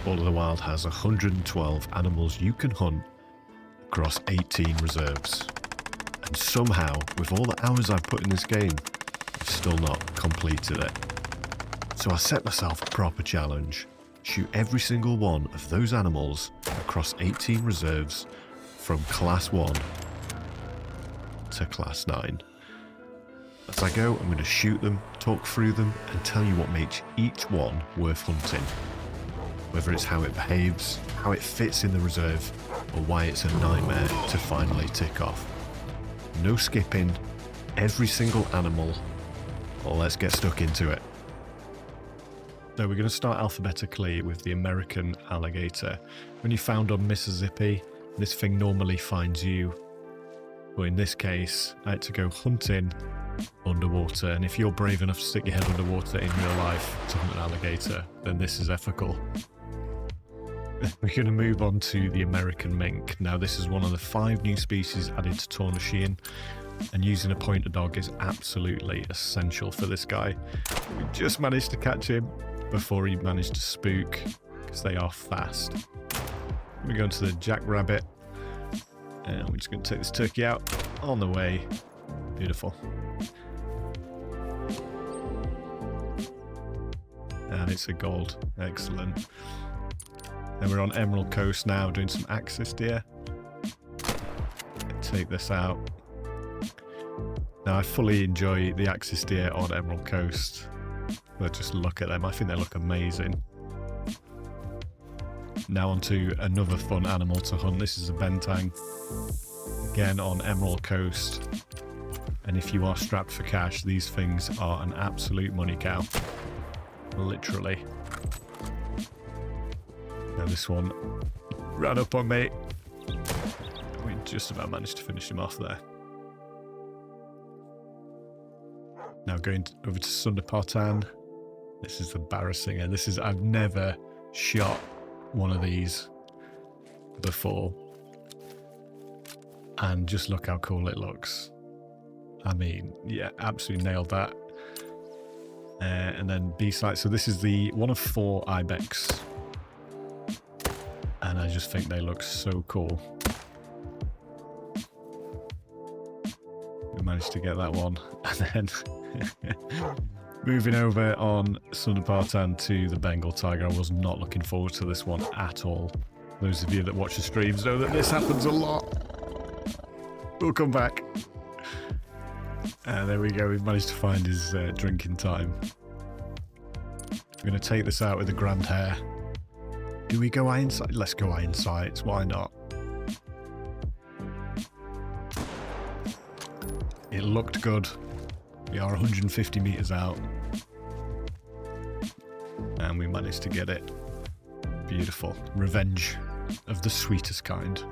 All of the Wild has 112 animals you can hunt across 18 reserves. And somehow, with all the hours I've put in this game, I've still not completed it. So I set myself a proper challenge. Shoot every single one of those animals across 18 reserves from Class 1 to Class 9. As I go, I'm going to shoot them, talk through them, and tell you what makes each one worth hunting. Whether it's how it behaves, how it fits in the reserve, or why it's a nightmare to finally tick off. No skipping, every single animal. Well, let's get stuck into it. So we're going to start alphabetically with the American alligator. When you're found on Mississippi, this thing normally finds you. But in this case, I had to go hunting underwater. And if you're brave enough to stick your head underwater in real life to hunt an alligator, then this is ethical. We're going to move on to the American mink. Now, this is one of the 5 new species added to Taunushian, and using a pointer dog is absolutely essential for this guy. We just managed to catch him before he managed to spook, because they are fast. We're going to the jackrabbit, and we're just going to take this turkey out on the way. Beautiful. And it's a gold. Excellent. Then we're on Emerald Coast now, doing some axis deer. Take this out. Now, I fully enjoy the axis deer on Emerald Coast. But just look at them. I think they look amazing. Now on to another fun animal to hunt. This is a bentang. Again on Emerald Coast. And if you are strapped for cash, these things are an absolute money cow. Literally. Now this one ran up on me. We just about managed to finish him off there. Now going over to Sundapartan. This is embarrassing. And this is, I've never shot one of these before. And just look how cool it looks. I mean, yeah, absolutely nailed that. And then B-site. So this is the one of 4 ibex. And I just think they look so cool. We managed to get that one. And then moving over on Sundapartan to the Bengal tiger. I was not looking forward to this one at all. Those of you that watch the streams know that this happens a lot. We'll come back. There we go. We've managed to find his drinking time. We're going to take this out with the grand hair. Do we go eye in sight? Let's go eye in sight. Why not? It looked good. We are 150 meters out. And we managed to get it. Beautiful. Revenge of the sweetest kind.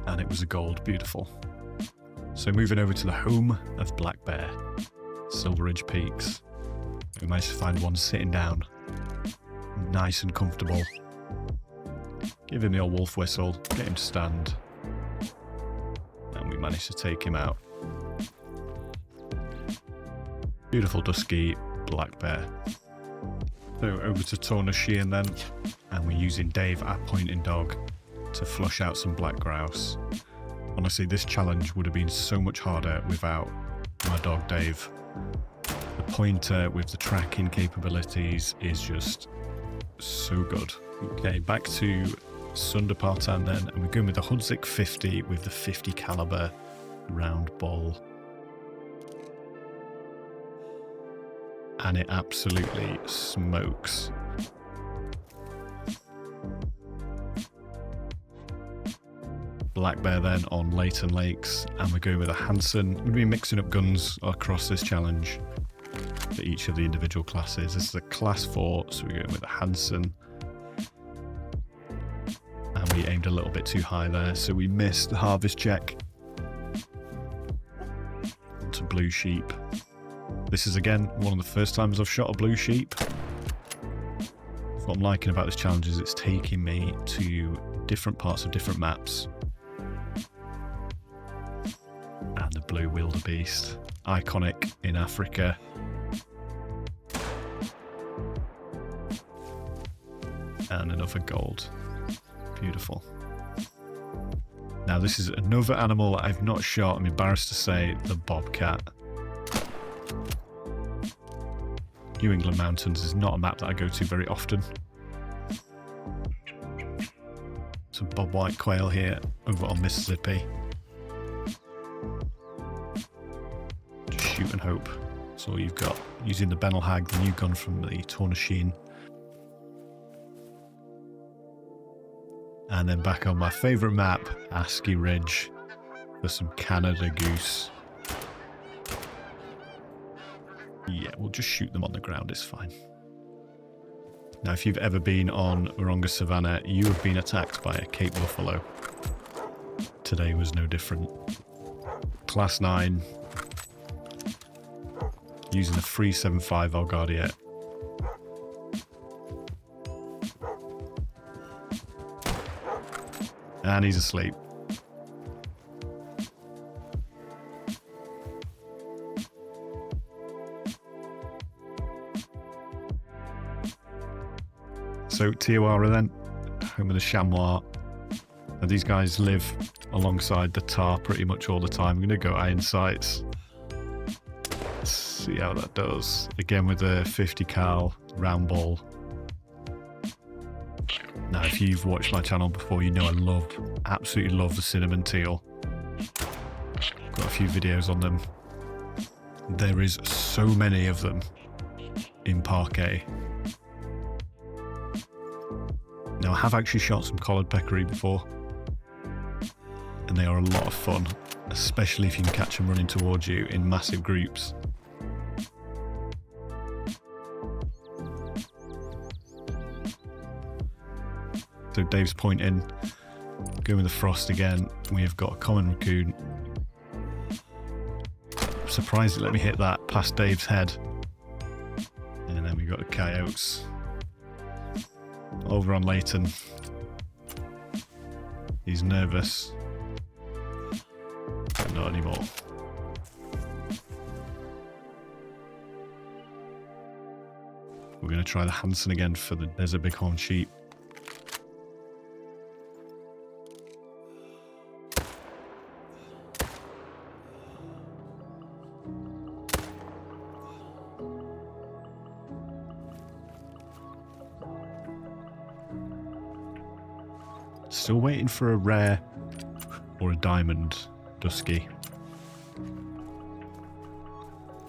And it was a gold. Beautiful. So moving over to the home of black bear, Silver Ridge Peaks. We managed to find one sitting down, nice and comfortable. Give him the old wolf whistle, get him to stand, and we managed to take him out. Beautiful dusky black bear. So over to Taunushian then, and we're using Dave, our pointing dog, to flush out some black grouse. Honestly, this challenge would have been so much harder without my dog Dave. The pointer with the tracking capabilities is just so good. Okay, back to Sundapartan then, and we're going with the Hudzik 50 with the 50 caliber round ball. And it absolutely smokes. Black bear then on Leighton Lakes, and we're going with a Hansen. We're going to be mixing up guns across this challenge for each of the individual classes. This is a class 4, so we're going with a Hansen. And we aimed a little bit too high there, so we missed the harvest check. Onto blue sheep. This is again one of the first times I've shot a blue sheep. What I'm liking about this challenge is it's taking me to different parts of different maps. And the blue wildebeest, iconic in Africa. And another gold. Beautiful. Now this is another animal I've not shot, I'm embarrassed to say, the bobcat. New England Mountains is not a map that I go to very often. Some bobwhite quail here over on Mississippi. Just shoot and hope. That's all you've got. Using the Benel Hag, the new gun from the Tournachine. And then back on my favourite map, ASCII Ridge, for some Canada goose. Yeah, we'll just shoot them on the ground, it's fine. Now, if you've ever been on Wahroonga Savannah, you have been attacked by a Cape Buffalo. Today was no different. Class 9, using the 375 Algardiet. And he's asleep. So Tiawara then, home of the chamois. Now these guys live alongside the tar pretty much all the time. I'm going to go iron sights. Let's see how that does. Again with the 50 cal round ball. Now if you've watched my channel before, you know I absolutely love the cinnamon teal. Got a few videos on them. There is so many of them in Parquet. Now I have actually shot some collared peccary before, and they are a lot of fun, especially if you can catch them running towards you in massive groups. So Dave's pointing, going with the frost again. We have got a common raccoon. I'm surprised it let me hit that past Dave's head. And then we got the coyotes. Over on Leighton. He's nervous. But not anymore. We're going to try the Hanson again for the Desert Bighorn sheep. Still waiting for a rare or a diamond dusky.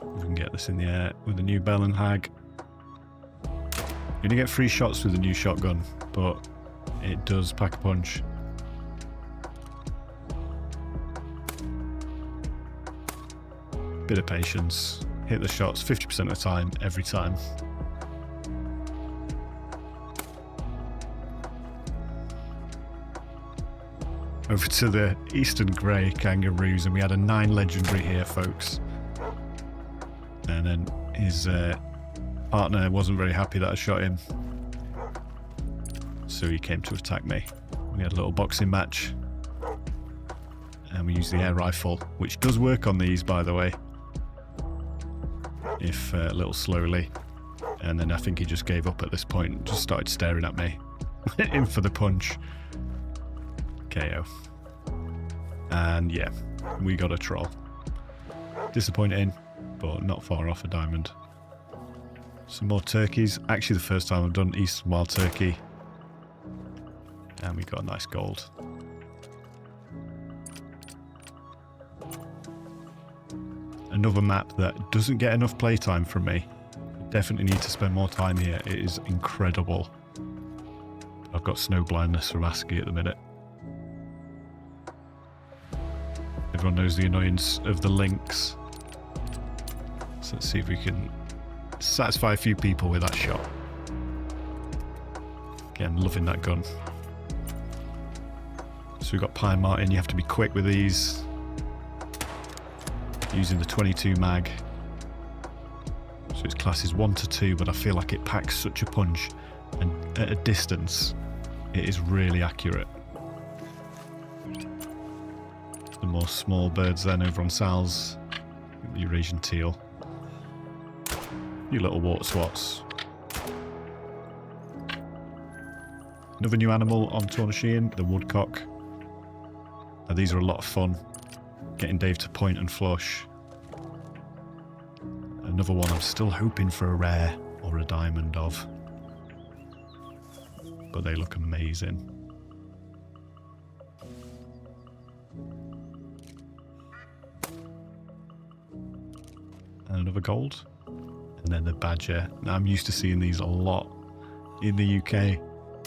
We can get this in the air with the new Bell and Hag. You're gonna get 3 shots with the new shotgun, but it does pack a punch. Bit of patience. Hit the shots 50% of the time, every time. Over to the Eastern Grey kangaroos, and we had a 9 legendary here, folks. And then his partner wasn't very happy that I shot him, so he came to attack me. We had a little boxing match, and we used the air rifle, which does work on these, by the way, if a little slowly. And then I think he just gave up at this point and just started staring at me. In for the punch. KO. And yeah, we got a troll. Disappointing, but not far off a diamond. Some more turkeys. Actually the first time I've done Eastern Wild Turkey. And we got a nice gold. Another map that doesn't get enough playtime from me. Definitely need to spend more time here. It is incredible. I've got snow blindness from ASCII at the minute. Everyone knows the annoyance of the lynx. So let's see if we can satisfy a few people with that shot. Again, loving that gun. So we've got Pine Martin. You have to be quick with these. Using the 22 mag. So its classes 1 to 2, but I feel like it packs such a punch. And at a distance, it is really accurate. The more small birds then over on Sal's, the Eurasian teal. You little water swats. Another new animal on Tornashean, the woodcock. Now these are a lot of fun. Getting Dave to point and flush. Another one I'm still hoping for a rare or a diamond of. But they look amazing. And another gold. And then the badger. Now I'm used to seeing these a lot in the UK.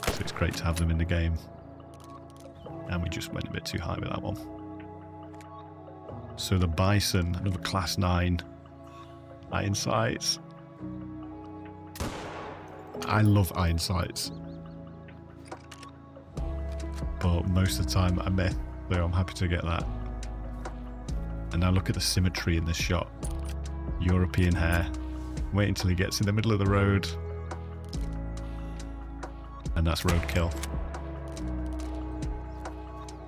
So it's great to have them in the game. And we just went a bit too high with that one. So the bison, another class 9. Iron sights. I love iron sights. But most of the time I miss, so I'm happy to get that. And now look at the symmetry in this shot. European hare. Wait until he gets in the middle of the road. And that's roadkill.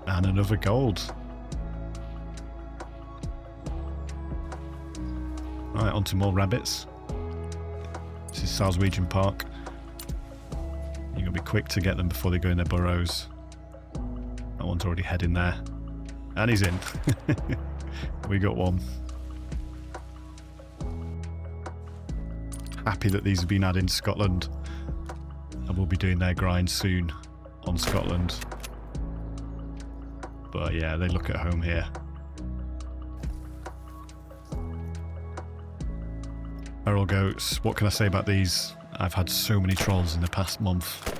And another gold. Right, on to more rabbits. This is Salzwedgen Park. You've got to be quick to get them before they go in their burrows. That one's already heading there. And he's in. We got one. Happy that these have been added in Scotland. And we'll be doing their grind soon on Scotland. But yeah, they look at home here. Feral goats, what can I say about these? I've had so many trolls in the past month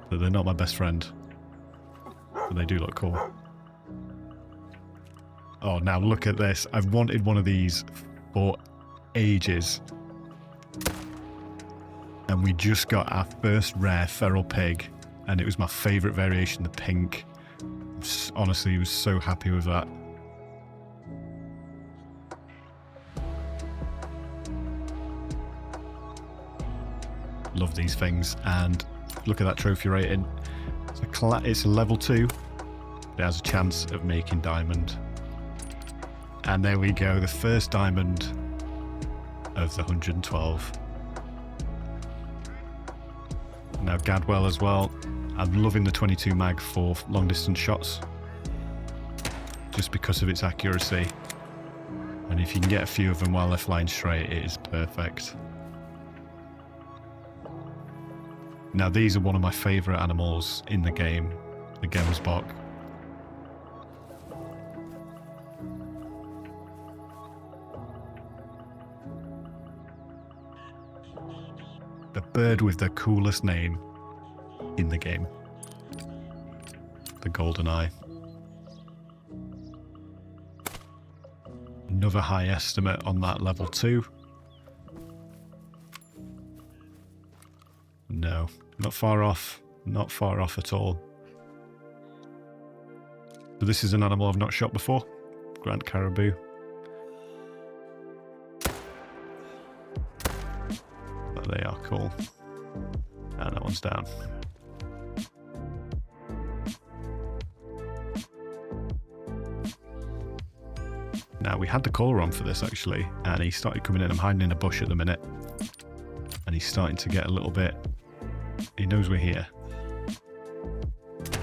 that they're not my best friend. But they do look cool. Oh, now look at this. I've wanted one of these for ages. And we just got our first rare feral pig. And it was my favourite variation, the pink. Honestly, I was so happy with that. Love these things. And look at that trophy rating. It's a level 2. It has a chance of making diamond. And there we go, the first diamond of the 112. Now Gadwell as well. I'm loving the 22 mag for long distance shots. Just because of its accuracy. And if you can get a few of them while they're flying straight, it is perfect. Now these are one of my favourite animals in the game, the Gemsbok. The bird with the coolest name in the game. The golden eye. Another high estimate on that level 2. No, not far off. Not far off at all. But this is an animal I've not shot before. Grand caribou. But they are cool. And that one's down. Now, we had the caller on for this actually, and he started coming in. I'm hiding in a bush at the minute. And he's starting to get a little bit... He knows we're here.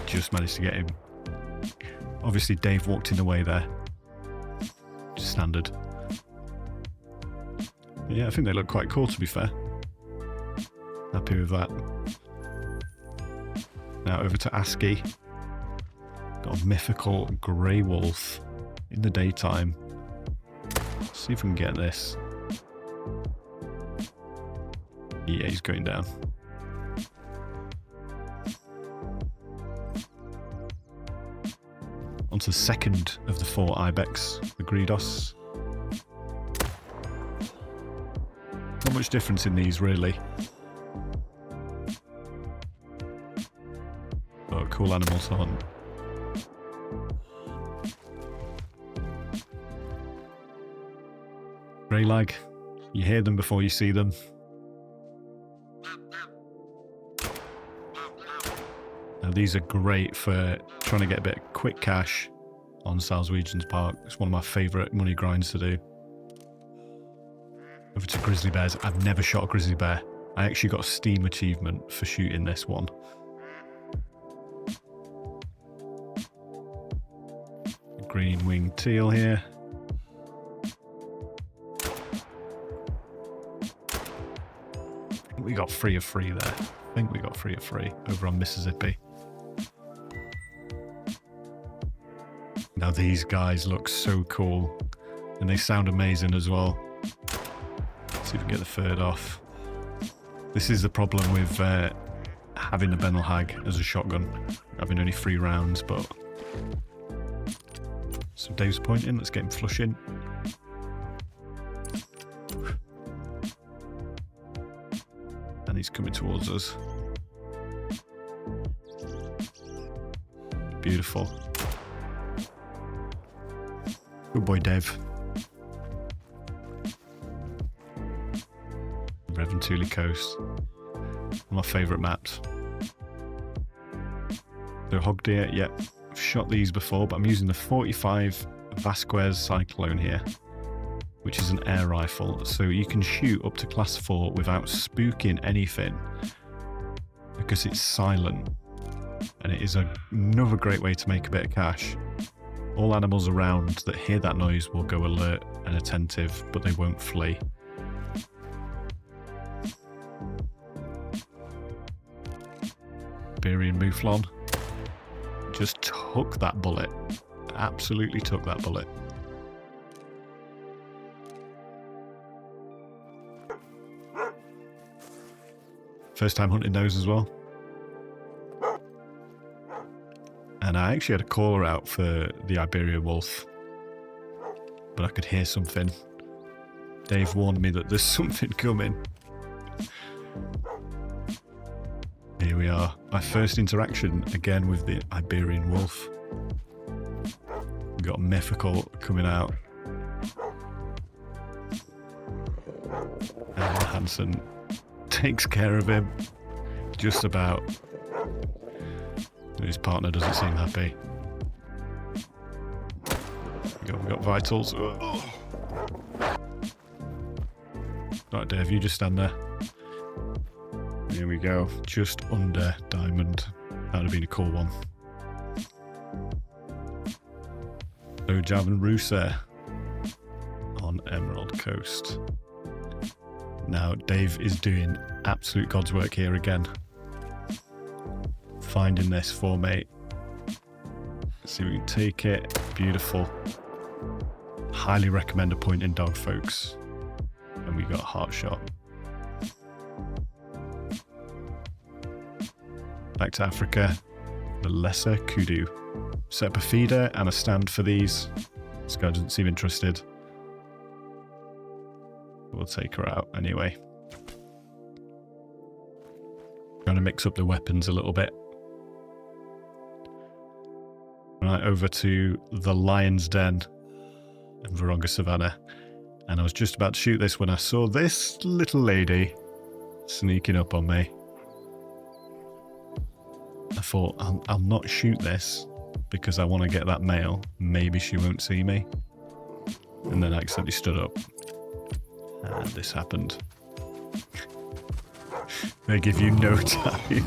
Just managed to get him. Obviously, Dave walked in the way there. Just standard. But yeah, I think they look quite cool, to be fair. Happy with that. Now over to ASCII. Got a mythical grey wolf in the daytime. Let's see if we can get this. Yeah, he's going down. On to the second of the 4 ibex, the Greedos. Not much difference in these, really. But cool animals to hunt. Grey lag. You hear them before you see them. Now these are great for trying to get a bit of quick cash on Salzwedgen Park. It's one of my favourite money grinds to do. Over to grizzly bears. I've never shot a grizzly bear. I actually got a Steam achievement for shooting this one. green winged teal here. I think we got 3 of 3 there. I think we got 3 of 3 over on Mississippi. Now these guys look so cool. And they sound amazing as well. Let's see if we can get the third off. This is the problem with having the Benel Hag as a shotgun. Having only 3 rounds, but... So Dave's pointing, let's get him flushing. And he's coming towards us. Beautiful. Good boy, Dave. Reventuli Coast. One of my favourite maps. So hog deer, yeah, I've shot these before, but I'm using the 45 Vasquez Cyclone here, which is an air rifle, so you can shoot up to class 4 without spooking anything because it's silent, and it is another great way to make a bit of cash. All animals around that hear that noise will go alert and attentive, but they won't flee. Iberian Mouflon just took that bullet. Absolutely took that bullet. First time hunting those as well. And I actually had a caller out for the Iberian wolf, but I could hear something. Dave warned me that there's something coming. Here we are. My first interaction again with the Iberian wolf. We've got Mythical coming out. And Hansen takes care of him. Just about. His partner doesn't seem happy. We got vitals. Oh. Right, Dave, you just stand there. Here we go. Just under diamond. That would have been a cool one. So Javan Rooster on Emerald Coast. Now Dave is doing absolute God's work here again. Finding this for me. Let's see if we can take it. Beautiful. Highly recommend a pointing dog, folks. And we got a heart shot. Back to Africa. The lesser kudu. Set up a feeder and a stand for these. This guy doesn't seem interested. We'll take her out anyway. Trying to mix up the weapons a little bit. Right, over to the Lion's Den in Virunga Savannah. And I was just about to shoot this when I saw this little lady sneaking up on me. I thought, I'll not shoot this because I want to get that male. Maybe she won't see me. And then I accidentally stood up. And this happened. They give you no time.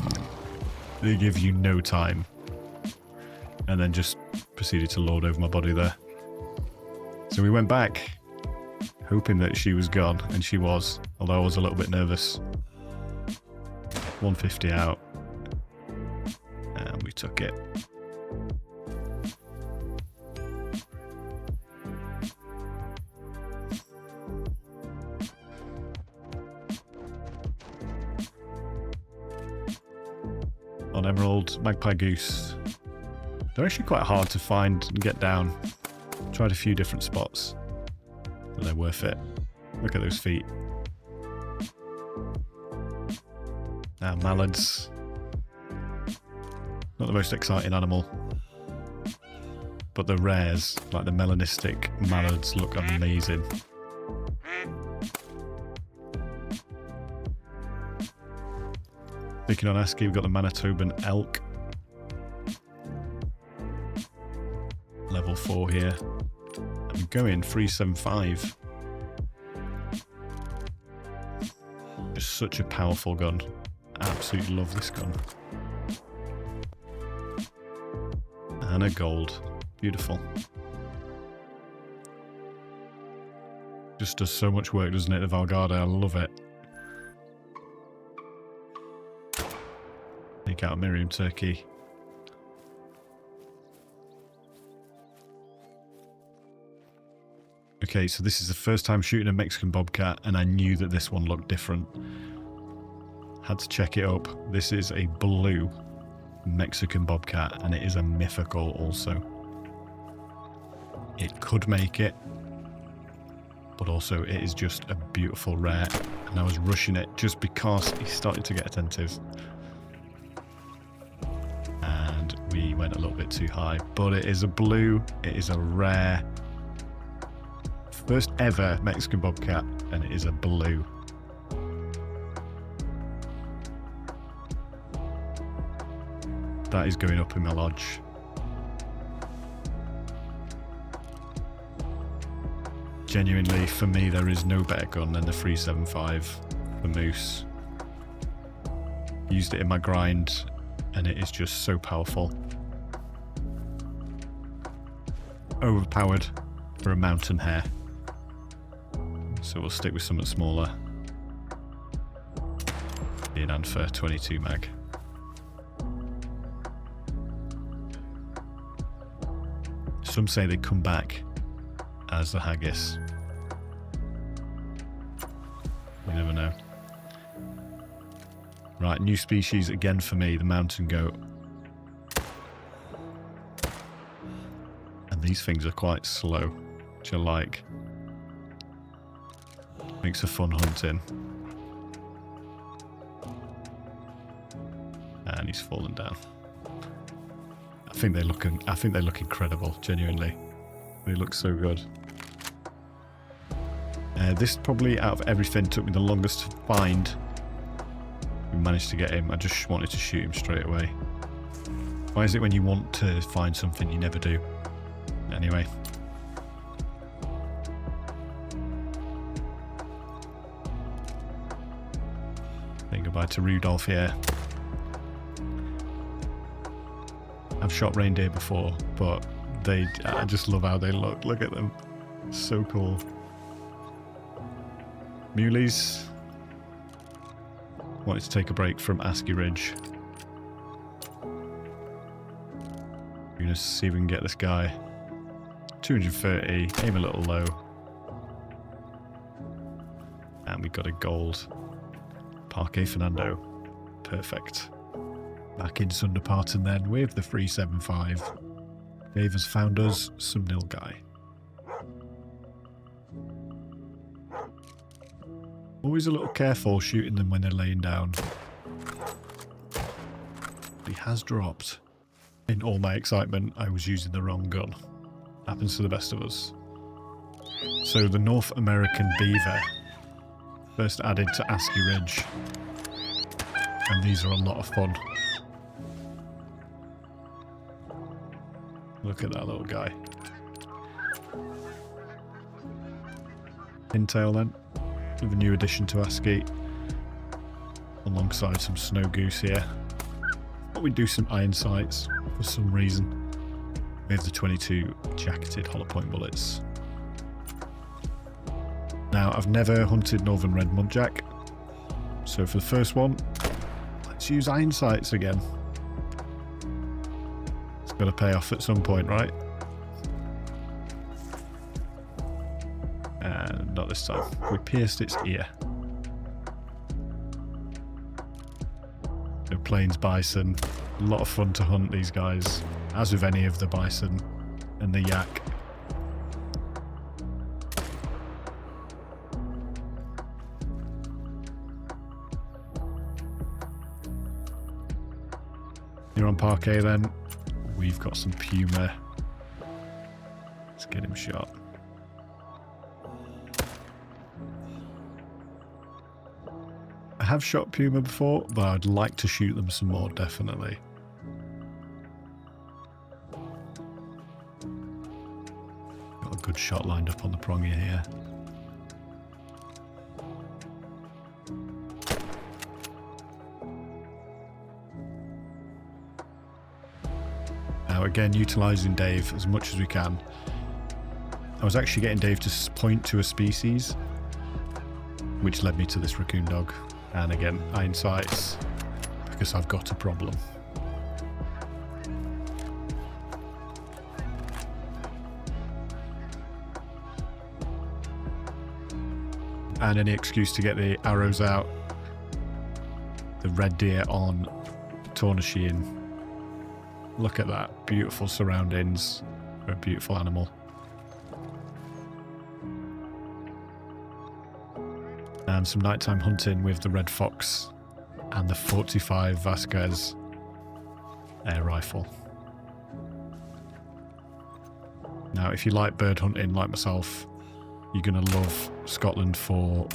They give you no time. And then just proceeded to lord over my body there. So we went back, hoping that she was gone, and she was, although I was a little bit nervous. 150 out. And we took it. On Emerald, Magpie Goose. They're actually quite hard to find and get down. Tried a few different spots, but they're worth it. Look at those feet. Now mallards. Not the most exciting animal, but the rares, like the melanistic mallards, look amazing. Speaking on ASCII, we've got the Manitoban elk. Level 4 here. I'm going 375. It's such a powerful gun. Absolutely love this gun. And a gold. Beautiful. just does so much work, doesn't it, the Valgarde? I love it. Take out a Miriam turkey. Okay, so this is the first time shooting a Mexican bobcat, and I knew that this one looked different. Had to check it up. This is a blue Mexican bobcat, and it is a mythical also. It could make it, but also it is just a beautiful rare, and I was rushing it just because he started to get attentive. And we went a little bit too high, but it is a blue, it is a rare. First ever Mexican bobcat, and it is a blue. That is going up in my lodge. Genuinely, for me, there is no better gun than the 375 for moose. Used it in my grind, and it is just so powerful. Overpowered for a mountain hare. So we'll stick with something smaller. In and for 22 mag. Some say they come back as the haggis. You never know. Right, new species again for me, the mountain goat. And these things are quite slow, which I like. Makes for fun hunting. And he's fallen down. I think they look incredible, genuinely. They look so good. This probably out of everything took me the longest to find. We managed to get him. I just wanted to shoot him straight away. Why is it when you want to find something you never do? Anyway. Saying goodbye to Rudolph here. I've shot reindeer before, but I just love how they look. Look at them. So cool. Muleys. Wanted to take a break from Asky Ridge. We're going to see if we can get this guy. 230, aim a little low. And we got a gold. Parque Fernando. Perfect. Back in Sunderparton then with the 375. Dave has found us some nilgai. Always a little careful shooting them when they're laying down. He has dropped. In all my excitement, I was using the wrong gun. Happens to the best of us. So the North American beaver. First added to Asky Ridge. And these are a lot of fun. Look at that little guy. Pintail then. With a new addition to Asky. Alongside some snow goose here. But we do some iron sights for some reason. We have the 22 jacketed hollow point bullets. Now, I've never hunted northern red muntjac. So for the first one, let's use iron sights again. It's got to pay off at some point, right? And not this time. We pierced its ear. The plains bison. A lot of fun to hunt these guys, as with any of the bison and the yak. You're on parquet then. We've got some puma. Let's get him shot. I have shot puma before, but I'd like to shoot them some more, definitely. Got a good shot lined up on the prongy here. Now again, utilising Dave as much as we can. I was actually getting Dave to point to a species, which led me to this raccoon dog. And again, iron sights, because I've got a problem. And any excuse to get the arrows out. The red deer on Tornasheen. Look at that, beautiful surroundings for a beautiful animal. And some nighttime hunting with the red fox and the 45 Vasquez air rifle. Now, if you like bird hunting like myself, you're going to love Scotland for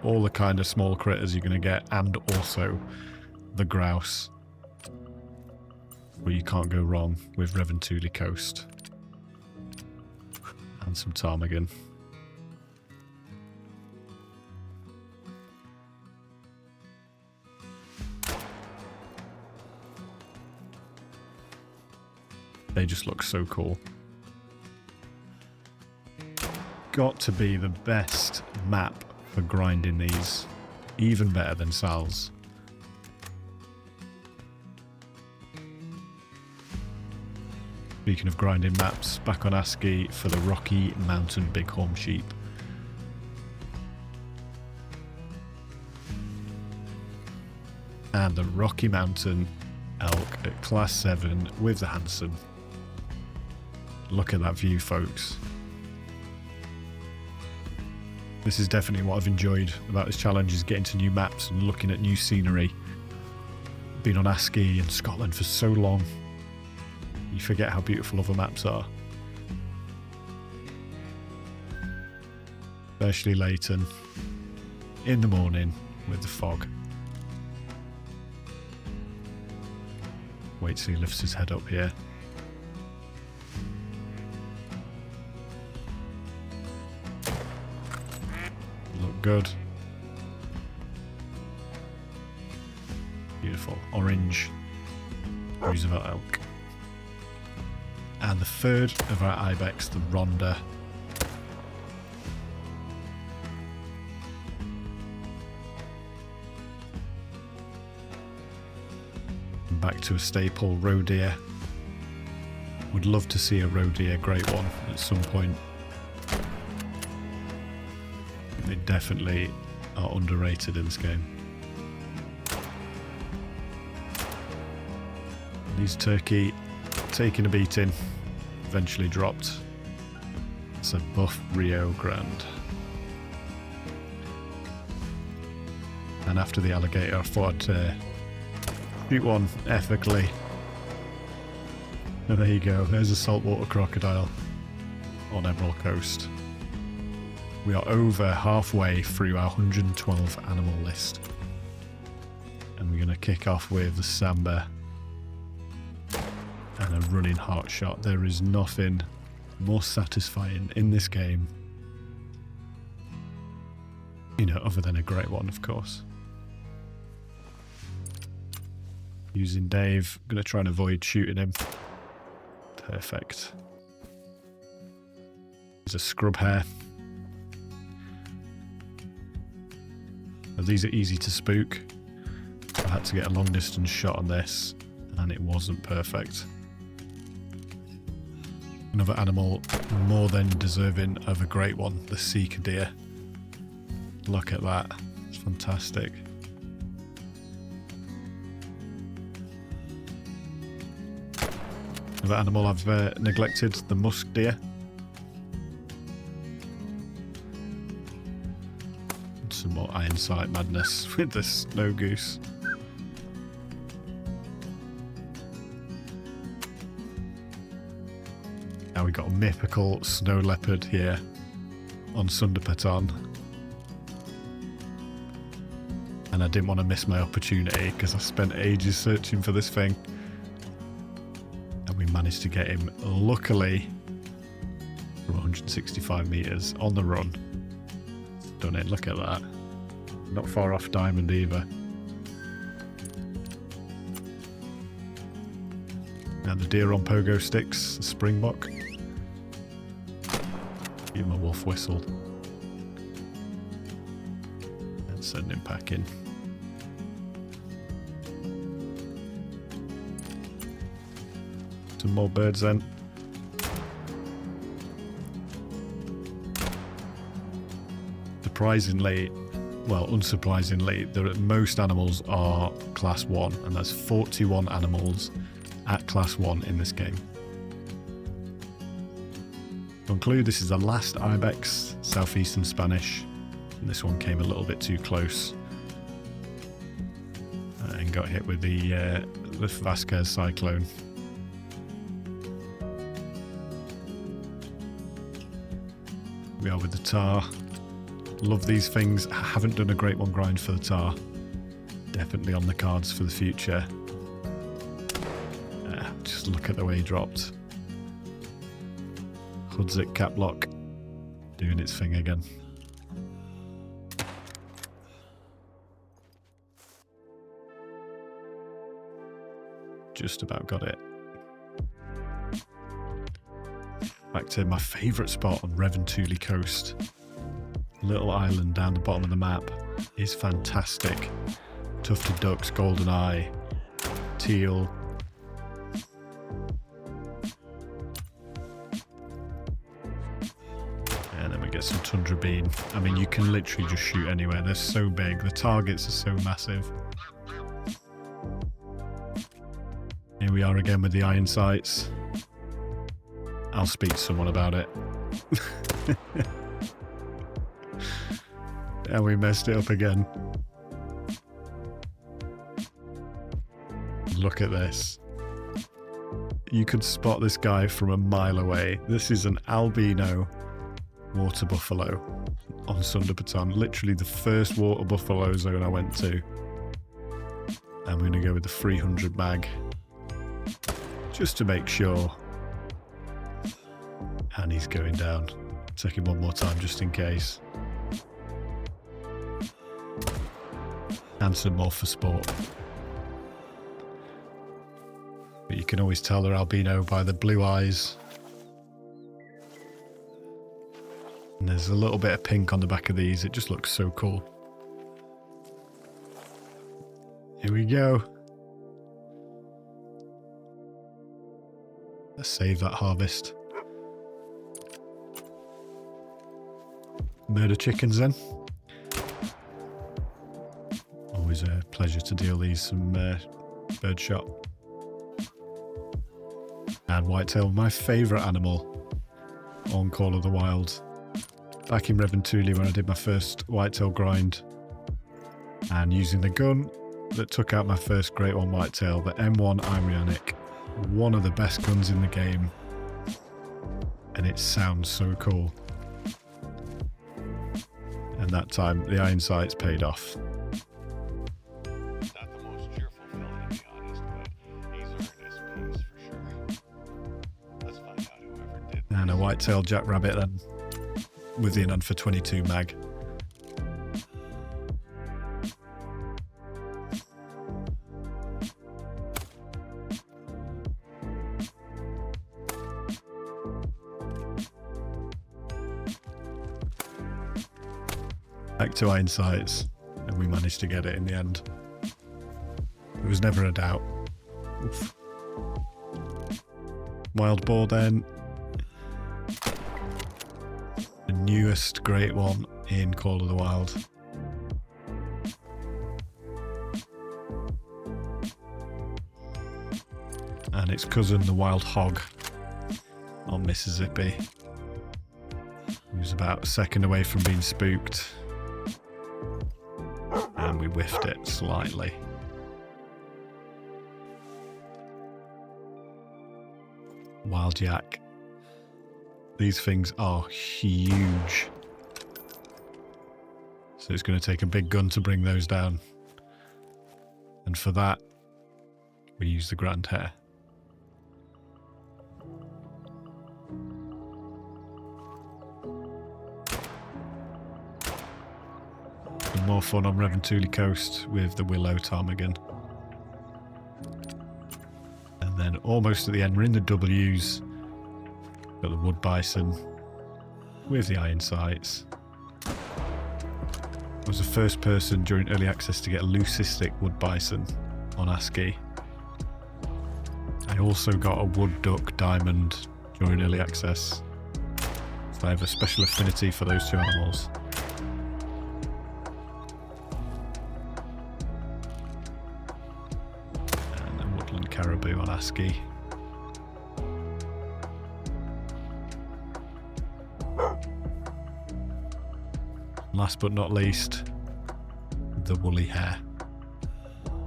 all the kind of small critters you're going to get, and also the grouse, where you can't go wrong with Reventuli Coast. And some ptarmigan. They just look so cool. Got to be the best map for grinding these, even better than Sal's. Speaking of grinding maps, back on ASCII for the Rocky Mountain Bighorn sheep. And the Rocky Mountain elk at class 7 with the Hanson. Look at that view, folks. This is definitely what I've enjoyed about this challenge, is getting to new maps and looking at new scenery. Been on ASCII and Scotland for so long, you forget how beautiful other maps are. Especially Leighton, in the morning with the fog. Wait till he lifts his head up here. Look good. Beautiful. Orange Roosevelt elk. And the third of our ibex, the Rhondda. And back to a staple, roe deer. Would love to see a roe deer great one at some point. They definitely are underrated in this game. These turkey taking a beating, eventually dropped. It's a buff Rio Grande. And after the alligator, I thought I'd shoot one ethically. And there you go, there's a saltwater crocodile on Emerald Coast. We are over halfway through our 112 animal list. And we're going to kick off with the Samba and a running heart shot. There is nothing more satisfying in this game, you know, other than a great one, of course. Using Dave, I'm going to try and avoid shooting him. Perfect. There's a scrub hare. Now, these are easy to spook. I had to get a long distance shot on this, and it wasn't perfect. Another animal more than deserving of a great one, the Sika deer. Look at that, it's fantastic. Another animal I've neglected, the musk deer. And some more iron sight madness with the snow goose. Now we got a mythical snow leopard here on Sunderpaton. And I didn't want to miss my opportunity because I spent ages searching for this thing. And we managed to get him, luckily, from 165 metres on the run. Done it, look at that. Not far off Diamond either. Now the deer on pogo sticks, the springbok. Give him a wolf whistle. And send him packing. Some more birds then. Surprisingly, well, unsurprisingly, most animals are class 1, and there's 41 animals at class 1 in this game. To conclude, this is the last ibex, southeastern Spanish, and this one came a little bit too close and got hit with the Vasquez cyclone. We are with the tar. Love these things. I haven't done a great one grind for the tar. Definitely on the cards for the future. Just look at the way he dropped. Hoods at cap lock. Doing its thing again. Just about got it. Back to my favourite spot on Reventuli Coast. Little island down the bottom of the map is fantastic. Tufted ducks, golden eye, teal. And then we get some tundra bean. I mean, you can literally just shoot anywhere. They're so big. The targets are so massive. Here we are again with the iron sights. I'll speak to someone about it. And we messed it up again. Look at this. You could spot this guy from a mile away. This is an albino water buffalo on Sunderpaton. Literally the first water buffalo zone I went to. I'm going to go with the 300 mag. Just to make sure. And he's going down. Take him one more time just in case. And some more for sport. But you can always tell they're albino by the blue eyes. And there's a little bit of pink on the back of these. It just looks so cool. Here we go. Let's save that harvest. Murder chickens then. Always a pleasure to deal these some bird shot. And whitetail, my favourite animal on Call of the Wild. Back in Reventuli when I did my first whitetail grind, and using the gun that took out my first great one whitetail, the M1 Ionic, one of the best guns in the game, and it sounds so cool. And that time the iron sights paid off. Not the most cheerful fella, to be honest, but he's earned his piece for sure. Let's find out whoever did this. And a whitetail jackrabbit then, with the in for 22 mag. Back to iron sights, and we managed to get it in the end. There was never a doubt. Oof. Wild boar then. The newest great one in Call of the Wild. And its cousin, the wild hog, on Mississippi. He was about a second away from being spooked. And we whiffed it slightly. Wild yak. These things are huge. So it's going to take a big gun to bring those down. And for that, we use the grand hare. And more fun on Reventuli Coast with the willow ptarmigan. And then almost at the end, we're in the W's. Got the wood bison. with the iron sights. I was the first person during early access to get a leucistic wood bison on ASCII. I also got a wood duck diamond during early access, so I have a special affinity for those two animals. And a woodland caribou on ASCII. Last but not least, the woolly hare.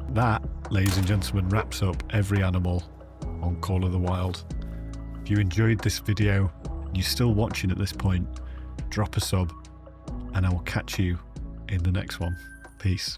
That, ladies and gentlemen, wraps up every animal on Call of the Wild. If you enjoyed this video and you're still watching at this point, drop a sub and I will catch you in the next one. Peace.